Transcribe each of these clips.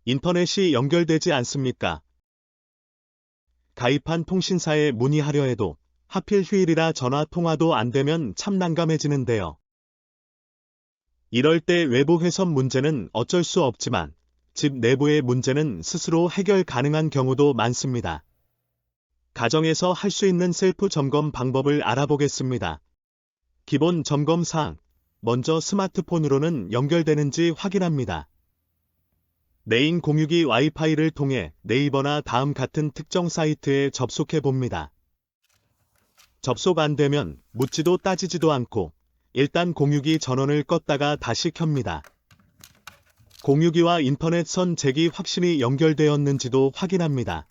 인터넷이 연결되지 않습니까? 가입한 통신사에 문의하려 해도 하필 휴일이라 전화 통화도 안 되면 참 난감해지는데요. 이럴 때 외부 회선 문제는 어쩔 수 없지만 집 내부의 문제는 스스로 해결 가능한 경우도 많습니다. 가정에서 할 수 있는 셀프 점검 방법을 알아보겠습니다. 기본 점검 사항. 먼저 스마트폰으로는 연결되는지 확인합니다. 메인 공유기 와이파이를 통해 네이버나 다음 같은 특정 사이트에 접속해 봅니다. 접속 안 되면 묻지도 따지지도 않고 일단 공유기 전원을 껐다가 다시 켭니다. 공유기와 인터넷 선 잭이 확실히 연결되었는지도 확인합니다.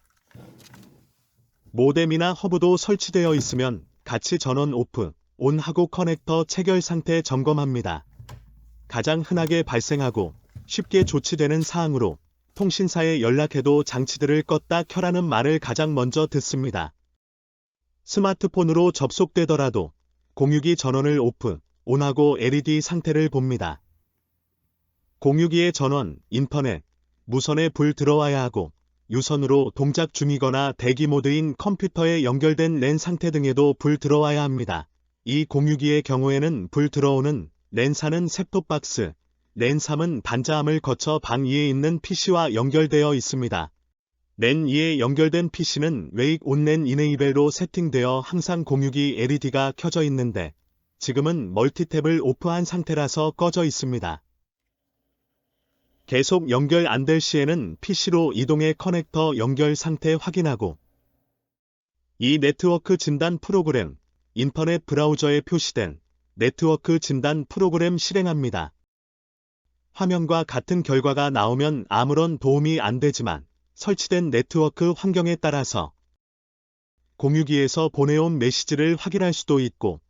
모뎀이나 허브도 설치되어 있으면 같이 전원 오프, 온하고 커넥터 체결 상태 점검합니다. 가장 흔하게 발생하고 쉽게 조치되는 사항으로 통신사에 연락해도 장치들을 껐다 켜라는 말을 가장 먼저 듣습니다. 스마트폰으로 접속되더라도 공유기 전원을 오프, 온하고 LED 상태를 봅니다. 공유기의 전원, 인터넷, 무선에 불 들어와야 하고 유선으로 동작 중이거나 대기 모드인 컴퓨터에 연결된 랜 상태 등에도 불 들어와야 합니다. 이 공유기의 경우에는 불 들어오는 랜4는 셋톱박스, 랜3은 단자함을 거쳐 방 2에 있는 PC와 연결되어 있습니다. 랜 2에 연결된 PC는 Wake on LAN Enable로 세팅되어 항상 공유기 LED가 켜져 있는데 지금은 멀티탭을 오프한 상태라서 꺼져 있습니다. 계속 연결 안 될 시에는 PC로 이동해 커넥터 연결 상태 확인하고 이 네트워크 진단 프로그램, 인터넷 브라우저에 표시된 네트워크 진단 프로그램 실행합니다. 화면과 같은 결과가 나오면 아무런 도움이 안 되지만 설치된 네트워크 환경에 따라서 공유기에서 보내온 메시지를 확인할 수도 있고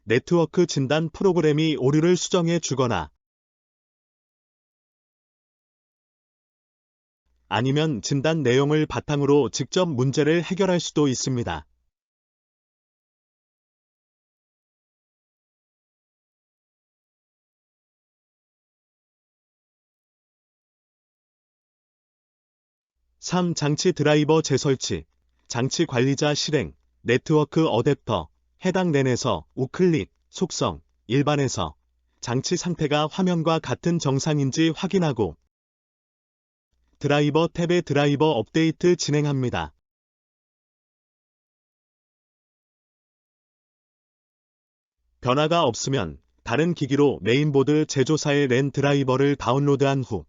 네트워크 진단 프로그램이 오류를 수정해 주거나 아니면 진단 내용을 바탕으로 직접 문제를 해결할 수도 있습니다. (3) 장치 드라이버 재설치, 장치 관리자 실행, 네트워크 어댑터, 해당 랜에서 우클릭, 속성, 일반에서 장치 상태가 화면과 같은 정상인지 확인하고 드라이버 탭의 드라이버 업데이트 진행합니다. 변화가 없으면 다른 기기로 메인보드 제조사의 랜 드라이버를 다운로드한 후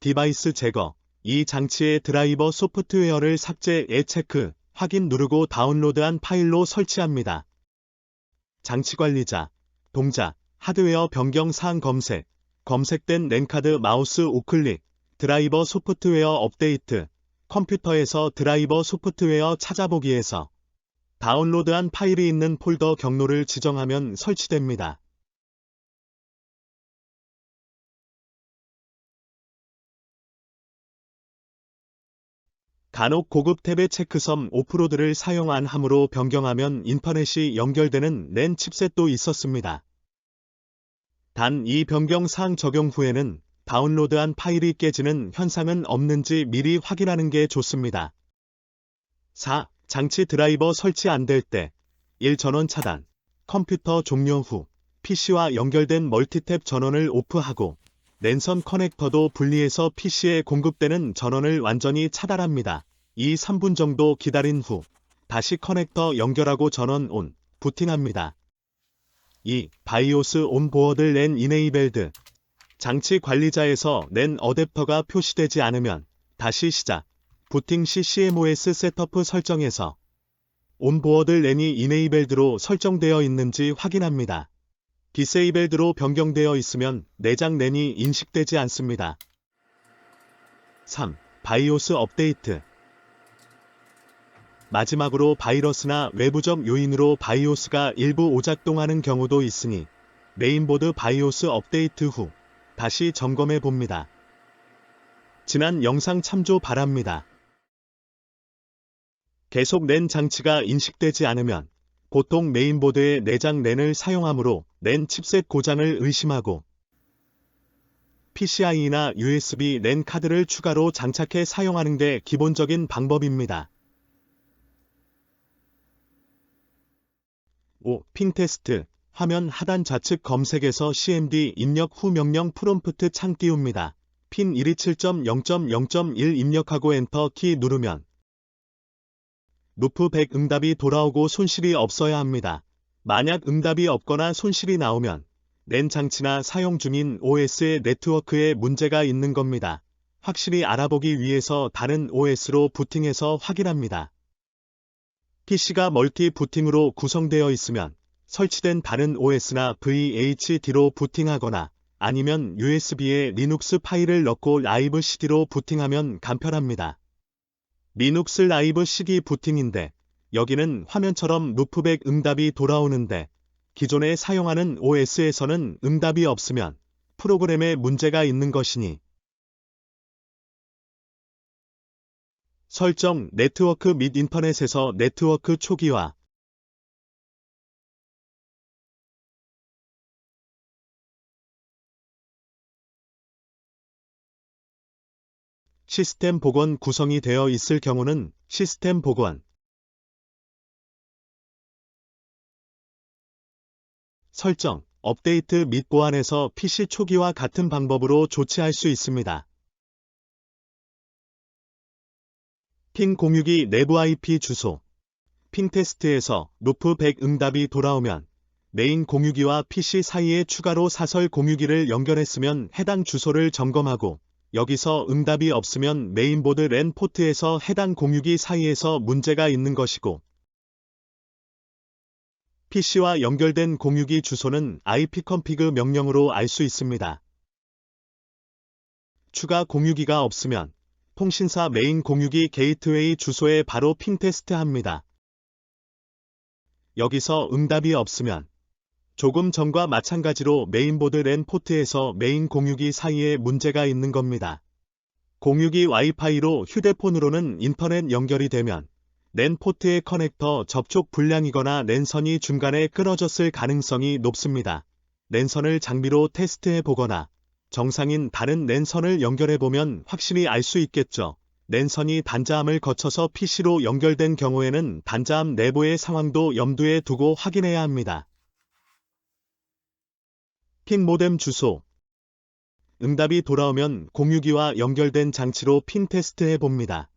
디바이스 제거, 이 장치의 드라이버 소프트웨어를 삭제에 체크, 확인 누르고 다운로드한 파일로 설치합니다. 장치 관리자, 동작, 하드웨어 변경 사항 검색, 검색된 랜카드 마우스 우클릭, 드라이버 소프트웨어 업데이트, 컴퓨터에서 드라이버 소프트웨어 찾아보기에서 다운로드한 파일이 있는 폴더 경로를 지정하면 설치됩니다. 간혹 고급 탭의 체크섬 오프로드를 사용 안 함으로 변경하면 인터넷이 연결되는 랜 칩셋도 있었습니다. 단 이 변경 사항 적용 후에는 다운로드한 파일이 깨지는 현상은 없는지 미리 확인하는 게 좋습니다. 4. 장치 드라이버 설치 안 될 때 1. 전원 차단, 컴퓨터 종료 후 PC와 연결된 멀티탭 전원을 오프하고 랜선 커넥터도 분리해서 PC에 공급되는 전원을 완전히 차단합니다. 2. 3분 정도 기다린 후 다시 커넥터 연결하고 전원 온, 부팅합니다. 2. 바이오스 온보어드 랜 이네이벨드, 장치 관리자에서 랜 어댑터가 표시되지 않으면 다시 시작, 부팅 시 CMOS 셋업 설정에서 온보어드 랜이 이네이벨드로 설정되어 있는지 확인합니다. 디세이벨드로 변경되어 있으면 내장 랜이 인식되지 않습니다. 3. 바이오스 업데이트. 마지막으로 바이러스나 외부적 요인으로 바이오스가 일부 오작동하는 경우도 있으니 메인보드 바이오스 업데이트 후 다시 점검해 봅니다. 지난 영상 참조 바랍니다. 계속 랜 장치가 인식되지 않으면 보통 메인보드에 내장 랜을 사용하므로 랜 칩셋 고장을 의심하고 PCI나 USB 랜 카드를 추가로 장착해 사용하는 게 기본적인 방법입니다. 5. 핑 테스트. 화면 하단 좌측 검색에서 CMD 입력 후 명령 프롬프트 창 띄웁니다. 핀 127.0.0.1 입력하고 엔터 키 누르면 루프 100 응답이 돌아오고 손실이 없어야 합니다. 만약 응답이 없거나 손실이 나오면 랜 장치나 사용 중인 OS의 네트워크에 문제가 있는 겁니다. 확실히 알아보기 위해서 다른 OS로 부팅해서 확인합니다. PC가 멀티 부팅으로 구성되어 있으면 설치된 다른 OS나 VHD로 부팅하거나 아니면 USB에 리눅스 파일을 넣고 라이브 CD로 부팅하면 간편합니다. 리눅스 라이브 CD 부팅인데 여기는 화면처럼 루프백 응답이 돌아오는데 기존에 사용하는 OS에서는 응답이 없으면 프로그램에 문제가 있는 것이니 설정 네트워크 및 인터넷에서 네트워크 초기화 시스템 복원 구성이 되어 있을 경우는 시스템 복원 설정, 업데이트 및 보안에서 PC 초기화 같은 방법으로 조치할 수 있습니다. 핑 공유기 내부 IP 주소 핑 테스트에서 루프 100 응답이 돌아오면 메인 공유기와 PC 사이에 추가로 사설 공유기를 연결했으면 해당 주소를 점검하고 여기서 응답이 없으면 메인보드 랜 포트에서 해당 공유기 사이에서 문제가 있는 것이고 PC와 연결된 공유기 주소는 ipconfig 명령으로 알 수 있습니다. 추가 공유기가 없으면 통신사 메인 공유기 게이트웨이 주소에 바로 핑 테스트합니다. 여기서 응답이 없으면 조금 전과 마찬가지로 메인보드 랜 포트에서 메인 공유기 사이에 문제가 있는 겁니다. 공유기 와이파이로 휴대폰으로는 인터넷 연결이 되면 랜 포트의 커넥터 접촉 불량이거나 랜선이 중간에 끊어졌을 가능성이 높습니다. 랜선을 장비로 테스트해 보거나 정상인 다른 랜선을 연결해 보면 확실히 알 수 있겠죠. 랜선이 단자함을 거쳐서 PC로 연결된 경우에는 단자함 내부의 상황도 염두에 두고 확인해야 합니다. 핀 모뎀 주소 응답이 돌아오면 공유기와 연결된 장치로 핀 테스트해 봅니다.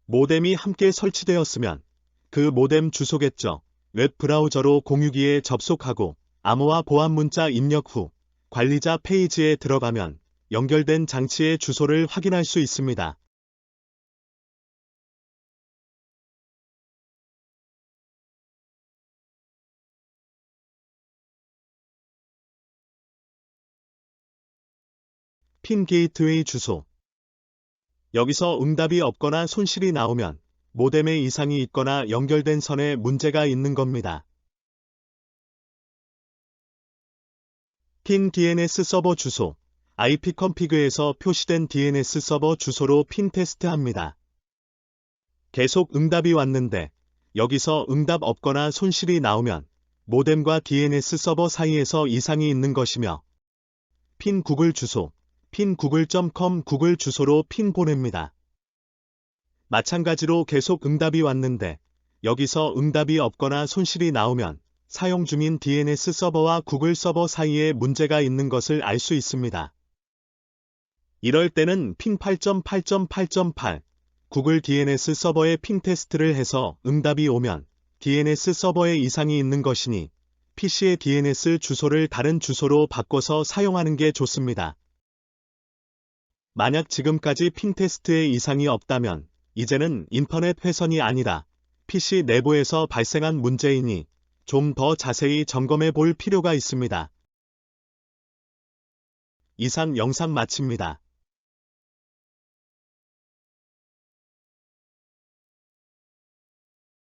모뎀이 함께 설치되었으면 그 모뎀 주소겠죠. 웹 브라우저로 공유기에 접속하고 암호화 보안 문자 입력 후 관리자 페이지에 들어가면 연결된 장치의 주소를 확인할 수 있습니다. 핀 게이트웨이 주소 여기서 응답이 없거나 손실이 나오면 모뎀에 이상이 있거나 연결된 선에 문제가 있는 겁니다. 핀 DNS 서버 주소 ipconfig에서 표시된 DNS 서버 주소로 핀 테스트합니다. 계속 응답이 왔는데 여기서 응답 없거나 손실이 나오면 모뎀과 DNS 서버 사이에서 이상이 있는 것이며 핀 구글 주소 핀 google.com 구글 주소로 핀 보냅니다. 마찬가지로 계속 응답이 왔는데 여기서 응답이 없거나 손실이 나오면 사용 중인 DNS 서버와 구글 서버 사이에 문제가 있는 것을 알 수 있습니다. 이럴 때는 핀 8.8.8.8 구글 DNS 서버에 핑 테스트를 해서 응답이 오면 DNS 서버에 이상이 있는 것이니 PC의 DNS 주소를 다른 주소로 바꿔서 사용하는 게 좋습니다. 만약 지금까지 핑 테스트에 이상이 없다면 이제는 인터넷 회선이 아니라 PC 내부에서 발생한 문제이니 좀 더 자세히 점검해 볼 필요가 있습니다. 이상 영상 마칩니다.